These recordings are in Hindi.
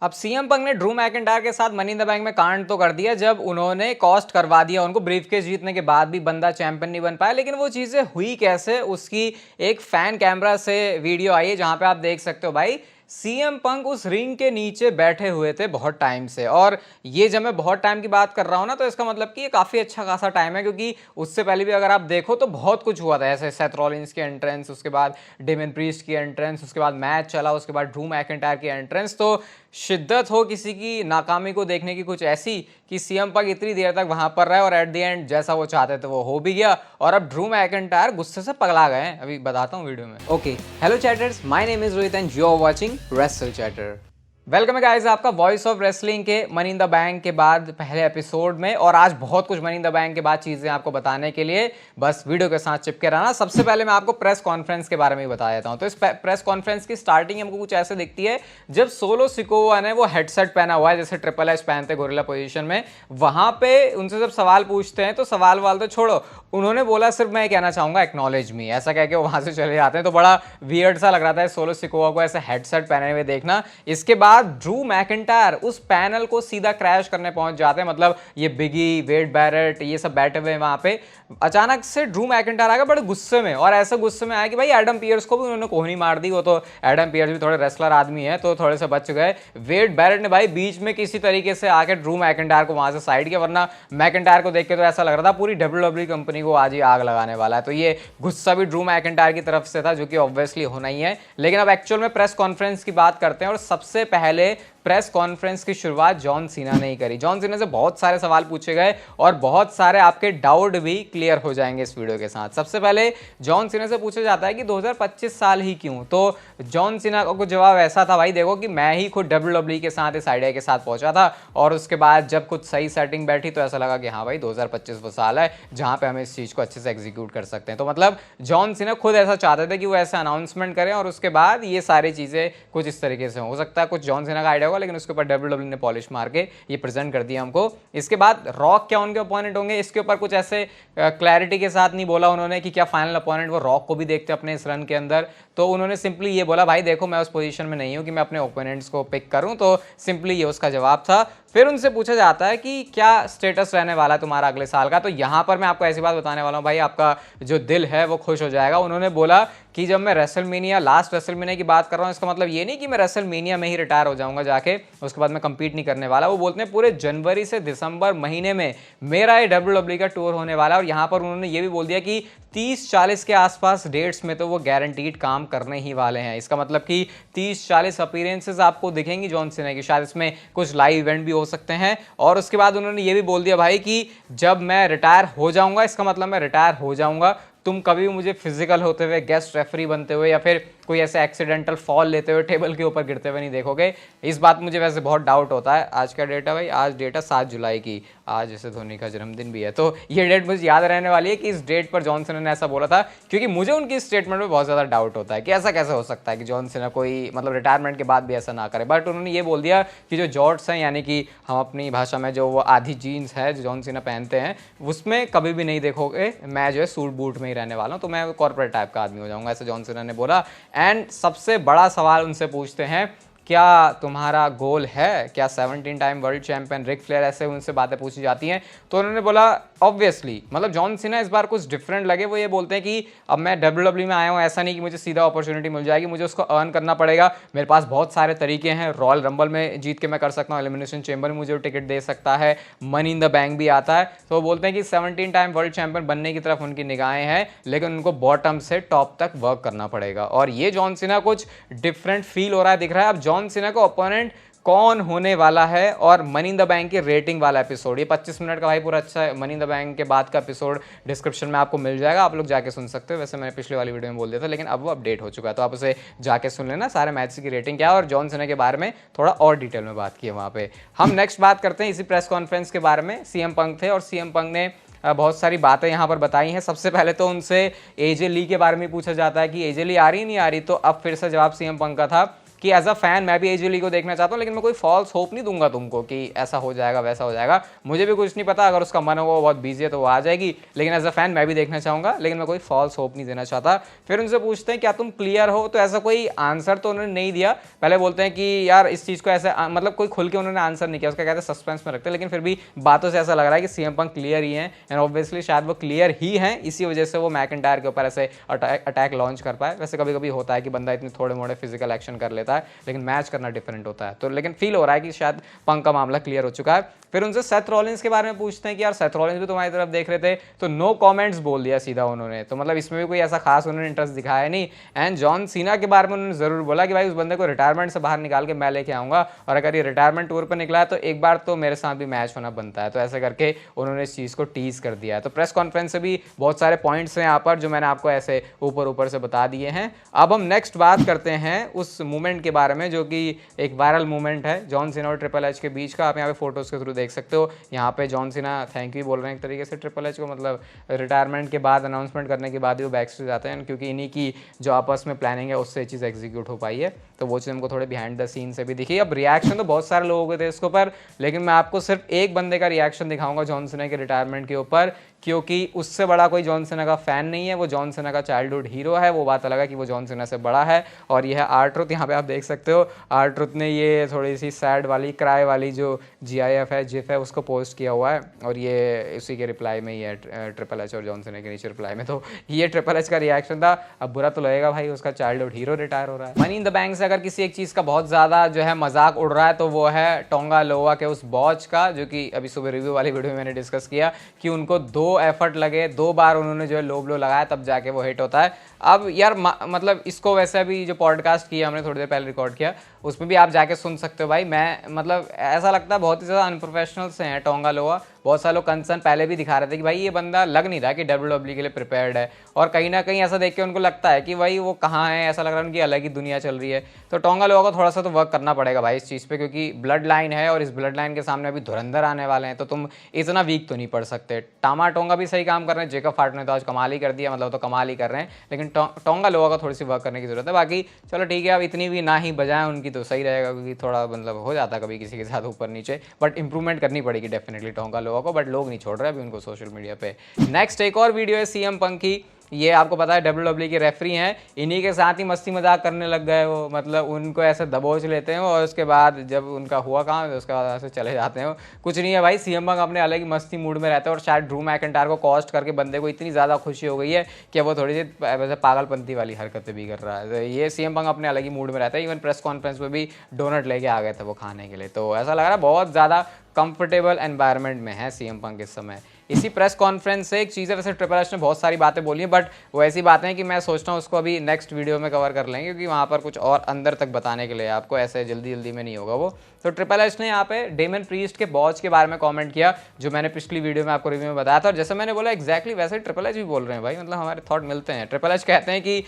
अब सीएम पंग ने ड्रू मैकिंटायर के साथ मनी इन द बैंक में कांड तो कर दिया जब उन्होंने कॉस्ट करवा दिया उनको ब्रीफकेस जीतने के बाद भी बंदा चैंपियन नहीं बन पाया। लेकिन वो चीजें हुई कैसे, उसकी एक फैन कैमरा से वीडियो आई है जहां पे आप देख सकते हो भाई सीएम पंग उस रिंग के नीचे बैठे हुए थे बहुत टाइम से। और ये जब मैं बहुत टाइम की बात कर रहा हूं ना, तो इसका मतलब कि ये काफी अच्छा खासा टाइम है, क्योंकि उससे पहले भी अगर आप देखो तो बहुत कुछ हुआ था। ऐसे सेथ रॉलिंस की एंट्रेंस, उसके बाद डेमियन प्रीस्ट की एंट्रेंस, उसके बाद मैच चला, उसके बाद ड्रू मैकिंटायर की एंट्रेंस। तो शिद्दत हो किसी की नाकामी को देखने की कुछ ऐसी कि सीएम पंग इतनी देर तक वहां पर रहे और एट द एंड जैसा वो चाहते थे वो हो भी गया। और अब ड्रू मैकिंटायर गुस्से से पगला गए हैं, अभी बताता हूँ वीडियो में। Okay, hello chatters, my name is Rohit and you are watching Wrestle Chatter. Welcome है गाइस आपका वॉइस ऑफ रेसलिंग के मनी इन द बैंक के बाद पहले एपिसोड में। और आज बहुत कुछ मनी इन द बैंक के बाद चीजें आपको बताने के लिए, बस वीडियो के साथ चिपके रहना। सबसे पहले मैं आपको प्रेस कॉन्फ्रेंस के बारे में बता देता हूं। तो इस प्रेस कॉन्फ्रेंस की स्टार्टिंग हमको कुछ ऐसे दिखती है जब सोलो सिकोवा ने वो हेडसेट पहना हुआ है जैसे ट्रिपल एच पहनते गोरिल्ला पोजीशन में। वहां पे उनसे जब सवाल पूछते हैं तो सवाल वाल तो छोड़ो, उन्होंने बोला सिर्फ मैं कहना चाहूंगा एक्नॉलेज मी, ऐसा कह के वो वहां से चले जाते हैं। तो बड़ा वियर्ड सा लग रहा था सोलो सिकोवा को ऐसे हेडसेट पहने हुए देखना। इसके बाद ड्रू मैकिंटायर उस पैनल को सीधा क्रैश करने पहुंच जाते हैं, मतलब ये बिगी, वेड बैरेट, ये सब बैठे हुए वहां पे। अचानक से ड्रू मैकिंटायर आ गया बड़े गुस्से में, और ऐसे गुस्से में आया कि भाई एडम पियर्स को भी उन्होंने कोहनी मार दी। वो तो एडम पियर्स भी थोड़े रेसलर आदमी है तो थोड़े से बच गए। वेड बैरेट ने भाई बीच में किसी तरीके से आके ड्रू मैकिंटायर को वहां से साइड किया, वरना मैकिंटायर को देख के तो ऐसा लग रहा था पूरी डब्ल्यूडब्ल्यूई कंपनी को आज ही आग लगाने वाला है। तो ये गुस्सा भी ड्रू मैकिंटायर की तरफ से था, जो कि ऑब्वियसली होना ही है। लेकिन अब एक्चुअल में प्रेस कॉन्फ्रेंस की बात करते हैं। और सबसे पहले प्रेस कॉन्फ्रेंस की शुरुआत जॉन सीना ने ही करी। जॉन सीना से बहुत सारे सवाल पूछे गए और बहुत सारे आपके डाउट भी क्लियर हो जाएंगे इस वीडियो के साथ। सबसे पहले जॉन सीना से पूछा जाता है कि 2025 साल ही क्यों। तो जॉन सीना को जवाब ऐसा था, भाई देखो कि मैं ही खुद डब्ल्यूडब्ल्यूई के साथ इस आइडिया के साथ पहुंचा था, और उसके बाद जब कुछ सही सेटिंग बैठी तो ऐसा लगा कि हाँ भाई 2025 वो साल है जहां पे हम इस चीज को अच्छे से एग्जीक्यूट कर सकते हैं। तो मतलब जॉन सीना खुद ऐसा चाहते थे कि वो ऐसा अनाउंसमेंट करें और उसके बाद ये सारी चीजें कुछ इस तरीके से हो सकता है कुछ जॉन सीना का आइडिया होगा, लेकिन उसके ऊपर डब्ल्यूडब्ल्यूई ने पॉलिश मार के ये प्रेजेंट कर दिया हमको। इसके बाद रॉक क्या उनके ओपोनेंट होंगे, इसके ऊपर कुछ ऐसे क्लैरिटी के साथ नहीं बोला उन्होंने कि क्या फाइनल ओपोनेंट वो रॉक को भी देखते अपने इस रन के अंदर। तो उन्होंने सिंपली ये बोला, भाई देखो मैं उस पोजीशन में नहीं हूं कि मैं अपने ओपोनेंट्स को पिक करूं। तो सिंपली ये उसका जवाब था। फिर उनसे पूछा जाता है कि क्या स्टेटस रहने वाला है तुम्हारा अगले साल का। तो यहां पर मैं आपको ऐसी बात बताने वाला हूं, भाई आपका जो दिल है वो खुश हो जाएगा। उन्होंने बोला कि जब मैं रेसलमेनिया, लास्ट रेसलमेनिया की बात कर रहा हूं, इसका मतलब ये नहीं कि मैं रेसलमेनिया में ही रिटायर हो जाऊंगा जाके, उसके बाद मैं कंपीट नहीं करने वाला। वो बोलते हैं पूरे जनवरी से दिसंबर महीने में मेरा ये डब्ल्यूडब्ल्यूई का टूर होने वाला है। और यहां पर उन्होंने ये भी बोल दिया कि 30-40 के आसपास डेट्स में तो वो गारंटीड काम करने ही वाले हैं। इसका मतलब कि 30-40 अपीयरेंसेस आपको दिखेंगी जॉन सीना की, शायद इसमें कुछ लाइव इवेंट भी हो सकते हैं। और उसके बाद उन्होंने ये भी बोल दिया भाई कि जब मैं रिटायर हो जाऊंगा, इसका मतलब मैं रिटायर हो जाऊंगा, तुम कभी भी मुझे फिजिकल होते हुए, गेस्ट रेफरी बनते हुए या फिर कोई ऐसे एक्सीडेंटल फॉल लेते हुए, टेबल के ऊपर गिरते हुए नहीं देखोगे। इस बात मुझे वैसे बहुत डाउट होता है। आज का डेट है भाई, आज डेट है 7 जुलाई की, आज जैसे धोनी का जन्मदिन भी है, तो ये डेट मुझे याद रहने वाली है कि इस डेट पर जॉन सीना ने ऐसा बोला था। क्योंकि मुझे उनकी स्टेटमेंट में बहुत ज़्यादा डाउट होता है कि ऐसा कैसे हो सकता है कि जॉन सीना कोई मतलब रिटायरमेंट के बाद भी ऐसा ना करे। बट उन्होंने ये बोल दिया कि जो जॉर्ट्स हैं, यानी कि हम अपनी भाषा में जो वो आधी जीन्स है जो जॉन सीना पहनते हैं, उसमें कभी भी नहीं देखोगे। मैं जो है सूट बूट में ही रहने वाला हूँ, तो मैं कॉर्पोरेट टाइप का आदमी हो जाऊंगा, ऐसे जॉन सीना ने बोला। एंड सबसे बड़ा सवाल उनसे पूछते हैं, क्या तुम्हारा गोल है, क्या 17 time world champion Ric Flair, ऐसे उनसे बातें पूछी जाती हैं। तो उन्होंने बोला ऑब्वियसली, मतलब जॉन सीना इस बार कुछ डिफरेंट लगे। वो ये बोलते हैं कि अब मैं डब्ल्यूडब्ल्यूई में आया हूँ, ऐसा नहीं कि मुझे सीधा अपॉर्चुनिटी मिल जाएगी, मुझे उसको अर्न करना पड़ेगा। मेरे पास बहुत सारे तरीके हैं, रॉयल रंबल में जीत के मैं कर सकता हूँ, एलिमिनेशन चेंबर में मुझे टिकट दे सकता है, मनी इन द बैंक भी आता है। तो वो बोलते हैं कि 17 टाइम वर्ल्ड चैंपियन बनने की तरफ उनकी निगाहें हैं, लेकिन उनको बॉटम से टॉप तक वर्क करना पड़ेगा। और ये जॉन सीना कुछ डिफरेंट फील हो रहा है, दिख रहा है। अब जॉन सीना को अपोनेंट कौन होने वाला है, और मनी इन द बैंक की रेटिंग वाला एपिसोड, ये 25 मिनट का भाई पूरा अच्छा है। मनी इन द बैंक के बाद का एपिसोड डिस्क्रिप्शन में आपको मिल जाएगा, आप लोग जाके सुन सकते हो। वैसे मैंने पिछले वाली वीडियो में बोल दिया था, लेकिन अब वो अपडेट हो चुका है, तो आप उसे जाके सुन लेना, सारे मैच की रेटिंग क्या है और जॉन सीना के बारे में थोड़ा और डिटेल में बात की है वहाँ पे। हम नेक्स्ट बात करते हैं इसी प्रेस कॉन्फ्रेंस के बारे में। सीएम पंग थे और सीएम पंग ने बहुत सारी बातें यहाँ पर बताई हैं। सबसे पहले तो उनसे एजे ली के बारे में पूछा जाता है कि एजे ली आ रही नहीं आ रही। तो अब फिर से जवाब सीएम पंग का था कि एज अ फैन मैं भी एजी ली को देखना चाहता हूँ, लेकिन मैं कोई फॉल्स होप नहीं दूंगा तुमको कि ऐसा हो जाएगा वैसा हो जाएगा। मुझे भी कुछ नहीं पता, अगर उसका मन होगा वो बहुत बिजी है तो वो आ जाएगी, लेकिन एज अ फैन मैं भी देखना चाहूंगा, लेकिन मैं कोई फॉल्स होप नहीं देना चाहता। फिर उनसे पूछते हैं क्या तुम क्लियर हो, तो ऐसा कोई आंसर तो उन्होंने नहीं दिया। पहले बोलते हैं कि यार इस चीज़ को ऐसे मतलब कोई खुल के उन्होंने आंसर नहीं किया, उसका कहते हैं सस्पेंस में रखते हैं, लेकिन फिर भी बातों से ऐसा लग रहा है कि सीएम पंक क्लियर ही हैं, एंड ऑब्वियसली शायद वो क्लियर ही हैं, इसी वजह से वो मैकिंटायर के ऊपर ऐसे अटैक लॉन्च कर पाए। वैसे कभी कभी होता है कि बंदा इतने थोड़े मोड़े फिजिकल एक्शन कर लेता है, लेकिन मैच करना डिफरेंट होता है। तो लेकिन फील हो रहा है कि शायद पंक का मामला क्लियर हो चुका है। फिर उनसे सेथ रॉलिंस के बारे में पूछते हैं कि यार सेथ रॉलिंस भी तुम्हारी तरफ देख रहे थे, तो नो कमेंट्स बोल दिया सीधा उन्होंने, तो मतलब इसमें भी कोई ऐसा खास उन्होंने इंटरेस्ट दिखाया नहीं। एंड जॉन सीना के बारे में उन्होंने जरूर बोला कि भाई उस बंदे को रिटायरमेंट से बाहर निकाल के मैं लेके आऊंगा, और अगर ये रिटायरमेंट टूर पर निकला है तो एक बार तो मेरे साथ भी मैच होना बनता है। तो ऐसे करके उन्होंने इस चीज़ को टीज कर दिया है। तो प्रेस कॉन्फ्रेंस से भी बहुत सारे पॉइंट्स हैं यहाँ पर जो मैंने आपको ऐसे ऊपर ऊपर से बता दिए हैं। अब हम नेक्स्ट बात करते हैं उस मूवमेंट के बारे में जो कि एक वायरल मूवमेंट है जॉन सीना और ट्रिपल एच के बीच का। आप यहाँ पे फोटोज के थ्रू देख सकते हो। यहाँ पे जॉन सीना थैंक यू बोल रहे हैं एक तरीके से ट्रिपल एच को, मतलब रिटायरमेंट के बाद अनाउंसमेंट करने के बाद ही वो बैक स्टेज जाते हैं, क्योंकि इन्हीं की जो आपस में प्लानिंग है उससे चीज़ एग्जीक्यूट हो पाई है। तो वो चीज़ हमको थोड़े बिहाइंड द सीन से भी दिखी। अब रिएक्शन तो बहुत सारे लोगों के थे इसके ऊपर, लेकिन मैं आपको सिर्फ एक बंदे का रिएक्शन दिखाऊंगा जॉन सीना के रिटायरमेंट के ऊपर, क्योंकि उससे बड़ा कोई जॉन सीना का फैन नहीं है। वो जॉन सीना का चाइल्डहुड हीरो है, वो बात अलग है कि वो जॉन सीना से बड़ा है। और यह है आर ट्रुथ, यहाँ पे आप देख सकते हो आर ट्रुथ ने ये थोड़ी सी सैड वाली क्राई वाली जो GIF है जिफ है उसको पोस्ट किया हुआ है, और ये उसी के रिप्लाई में ही है ट्रिपल एच और जॉन सीना के नीचे रिप्लाई में। तो ये ट्रिपल एच का रिएक्शन था। अब बुरा तो लगेगा भाई, उसका चाइल्डहुड हीरो रिटायर हो रहा है। मनी इन द बैंक से अगर किसी एक चीज़ का बहुत ज़्यादा जो है मजाक उड़ रहा है तो वो है टोंगा लोवा के उस वॉच का, जो कि अभी सुबह रिव्यू वाली वीडियो में मैंने डिस्कस किया कि उनको 2 एफर्ट लगे, 2 बार उन्होंने जो है लो ब्लो लगाया तब जाके वो हिट होता है। अब यार मतलब इसको वैसे अभी जो पॉडकास्ट किया हमने थोड़ी देर पहले रिकॉर्ड किया उसमें भी आप जाके सुन सकते हो भाई। मैं मतलब ऐसा लगता है बहुत ही ज़्यादा अनप्रोफेशनल से हैं टोंगा लोवा। बहुत सारे लोग कंसर्न पहले भी दिखा रहे थे कि भाई ये बंदा लग नहीं रहा कि WWE के लिए प्रिपेयर्ड है, और कहीं ना कहीं ऐसा देख के उनको लगता है कि भाई वो कहाँ है, ऐसा लग रहा है उनकी अलग ही दुनिया चल रही है। तो टोंगा लोवा को थोड़ा सा तो वर्क करना पड़ेगा भाई इस चीज़ पे, क्योंकि ब्लड लाइन है और इस ब्लड लाइन के सामने अभी धुरंधर आने वाले हैं, तो तुम इतना वीक तो नहीं पड़ सकते। टामा टोंगा भी सही काम कर रहे हैं, जेकब फार्ट ने तो आज कमाल ही कर दिया, मतलब तो कमाल ही कर रहे हैं, लेकिन टोंगा लोवा का थोड़ी सी वर्क करने की जरूरत है। बाकी चलो ठीक है, अब इतनी भी ना ही बजाएं उनकी तो सही रहेगा, क्योंकि थोड़ा मतलब हो जाता कभी किसी के साथ ऊपर नीचे, बट इंप्रूवमेंट करनी पड़ेगी डेफिनेटली टोंगा लोवा को। बट लोग नहीं छोड़ रहे अभी उनको सोशल मीडिया पे। नेक्स्ट एक और वीडियो है सीएम पंक की। ये आपको पता है WWE के रेफरी हैं, इन्हीं के साथ ही मस्ती मजाक करने लग गए वो, मतलब उनको ऐसे दबोच लेते हैं और उसके बाद जब उनका हुआ काम उसके बाद ऐसे चले जाते हैं। कुछ नहीं है भाई, सीएम पंक अपने अलग ही मस्ती मूड में रहता है, और शायद ड्रू मैकिंटायर को कॉस्ट करके बंदे को इतनी ज़्यादा खुशी हो गई है कि वो थोड़ी सी वैसे पागलपंती वाली हरकतें भी कर रहा है। तो ये सीएम पंक अपने अलग ही मूड में रहता है। इवन प्रेस कॉन्फ्रेंस में भी डोनट लेके आ गए थे वो खाने के लिए, तो ऐसा लग रहा है बहुत ज़्यादा कंफर्टेबल एनवायरनमेंट में है सीएम पंक इस समय। इसी प्रेस कॉन्फ्रेंस से एक चीज़ है, वैसे ट्रिपल एच ने बहुत सारी बातें बोली हैं, बट वो ऐसी बातें हैं कि मैं सोचता हूँ उसको अभी नेक्स्ट वीडियो में कवर कर लेंगे, क्योंकि वहाँ पर कुछ और अंदर तक बताने के लिए आपको ऐसे जल्दी जल्दी में नहीं होगा वो। तो ट्रिपल एच ने यहाँ पे डेमन प्रीस्ट के बॉच के बारे में कमेंट किया, जो मैंने पिछली वीडियो में आपको रिव्यू में बताया था, और जैसे मैंने बोला एग्जैक्टली वैसे ट्रिपल एच भी बोल रहे हैं भाई, मतलब हमारे थॉट मिलते हैं। ट्रिपल एच कहते हैं कि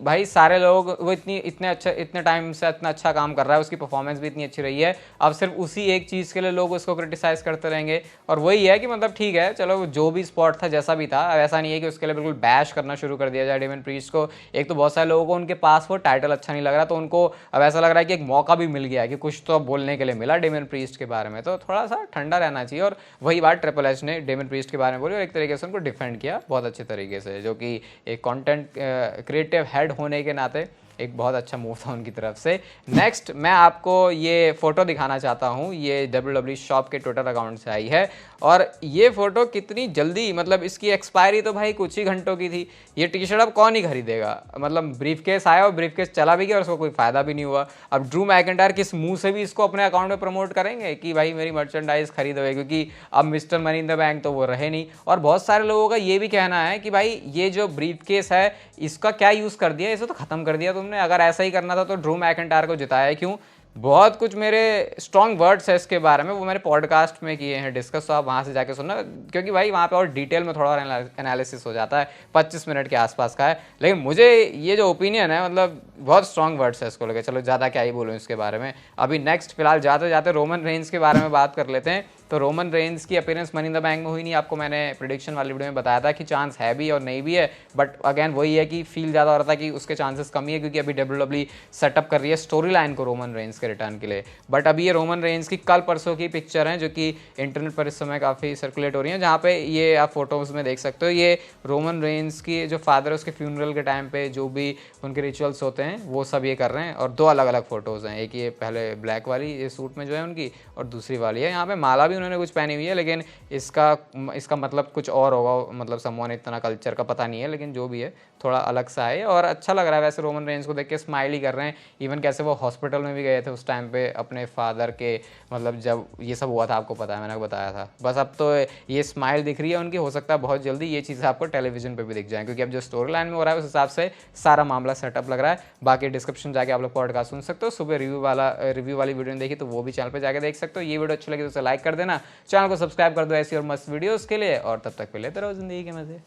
भाई सारे लोग वो इतने टाइम से इतना अच्छा काम कर रहा है, उसकी परफॉर्मेंस भी इतनी अच्छी रही है, अब सिर्फ उसी एक चीज़ के लिए लोग उसको क्रिटिसाइज़ करते रहेंगे। और वही है कि मतलब ठीक है चलो जो भी स्पॉट था जैसा भी था, अब ऐसा नहीं है कि उसके लिए बिल्कुल बैश करना शुरू कर दिया जाए डेमन प्रीस्ट को। एक तो बहुत सारे लोगों को उनके पास वो टाइटल अच्छा नहीं लग रहा, तो उनको अब ऐसा लग रहा है कि एक मौका भी मिल गया है कि कुछ तो बोलने के लिए मिला डेमन प्रीस्ट के बारे में, तो थोड़ा सा ठंडा रहना चाहिए। और वही बात ट्रिपल एच ने डेमन प्रीस्ट के बारे में बोली, और एक तरीके से उनको डिफेंड किया बहुत अच्छे तरीके से, जो कि एक कॉन्टेंट क्रिएटिव हेड होने के नाते एक बहुत अच्छा मूव था उनकी तरफ से। नेक्स्ट मैं आपको ये फोटो दिखाना चाहता हूँ, ये WWE शॉप के ट्विटर अकाउंट से आई है, और ये फोटो कितनी जल्दी, मतलब इसकी एक्सपायरी तो भाई कुछ ही घंटों की थी। ये टी शर्ट अब कौन ही खरीदेगा, मतलब ब्रीफकेस आया और ब्रीफकेस चला भी गया और उसको कोई फायदा भी नहीं हुआ। अब ड्रू मैकिंटायर किस मुंह से भी इसको अपने अकाउंट में प्रमोट करेंगे कि भाई मेरी मर्चेंडाइज खरीदो, क्योंकि अब mister money in the bank तो वो रहे नहीं। और बहुत सारे लोगों का ये भी कहना है कि भाई ये जो ब्रीफकेस है इसका क्या यूज़ कर दिया, इसे तो ख़त्म कर दिया तुमने, अगर ऐसा ही करना था तो ड्रू मैकिंटायर को जिताया क्यों। बहुत कुछ मेरे स्ट्रॉन्ग वर्ड्स है इसके बारे में, वो मैंने पॉडकास्ट में किए हैं डिस्कस, तो आप वहाँ से जाके सुनना, क्योंकि भाई वहाँ पे और डिटेल में थोड़ा और एनालिसिस हो जाता है, 25 मिनट के आसपास का है। लेकिन मुझे ये जो ओपिनियन है मतलब बहुत स्ट्रॉन्ग वर्ड्स है इसको लेकर, चलो ज़्यादा क्या ही बोलूँ इसके बारे में। अभी नेक्स्ट फिलहाल जाते जाते रोमन रेंज के बारे में बात कर लेते हैं तो रोमन रेंस की appearance money in the bank में हुई नहीं, आपको मैंने प्रेडिक्शन वाली वीडियो में बताया था कि चांस है भी और नहीं भी है, बट अगेन वही है कि फील ज़्यादा हो रहा था कि उसके चांसेस कम ही है, क्योंकि अभी WWE सेटअप कर रही है स्टोरी लाइन को रोमन रेंस के रिटर्न के लिए। बट अभी ये रोमन रेंस की कल परसों की पिक्चर है जो कि इंटरनेट पर इस समय काफ़ी सर्कुलेट हो रही है, जहाँ पे ये आप फोटोज़ में देख सकते हो। ये रोमन रेंस की जो फादर है उसके फ्यूनरल के टाइम पे जो भी उनके रिचुअल्स होते हैं वो सब ये कर रहे हैं, और 2 अलग अलग फोटोज़ हैं, एक ये पहले ब्लैक वाली ये सूट में जो है उनकी, और दूसरी वाली है यहाँ पे माला भी उन्होंने कुछ पहनी हुई है, लेकिन इसका मतलब कुछ और होगा, मतलब समवन इतना कल्चर का पता नहीं है, लेकिन जो भी है थोड़ा अलग सा है और अच्छा लग रहा है। वैसे रोमन रेंस को देख के स्माइल ही कर रहे हैं, इवन कैसे वो हॉस्पिटल में भी गए थे उस टाइम पे अपने फादर के, मतलब जब ये सब हुआ था, आपको पता है मैंने बताया था। बस अब तो ये स्माइल दिख रही है उनकी, हो सकता है बहुत जल्दी ये चीज़ें आपको टेलीविजन पे भी दिख जाए, क्योंकि अब जो स्टोरी लाइन में हो रहा है उस हिसाब से सारा मामला सेटअप लग रहा है। बाकी डिस्क्रिप्शन जाके आप लोग पॉडकास्ट सुन सकते हो, सुबह रिव्यू वाली वीडियो देखी तो वो भी चैनल पर जाकर देख सकते हो। ये वीडियो अच्छी लगी तो उसे लाइक कर देना, चैनल को सब्सक्राइब कर दो ऐसी और मस्त वीडियोज़ के लिए, और तब तक पे लेते रहो जिंदगी के मजे।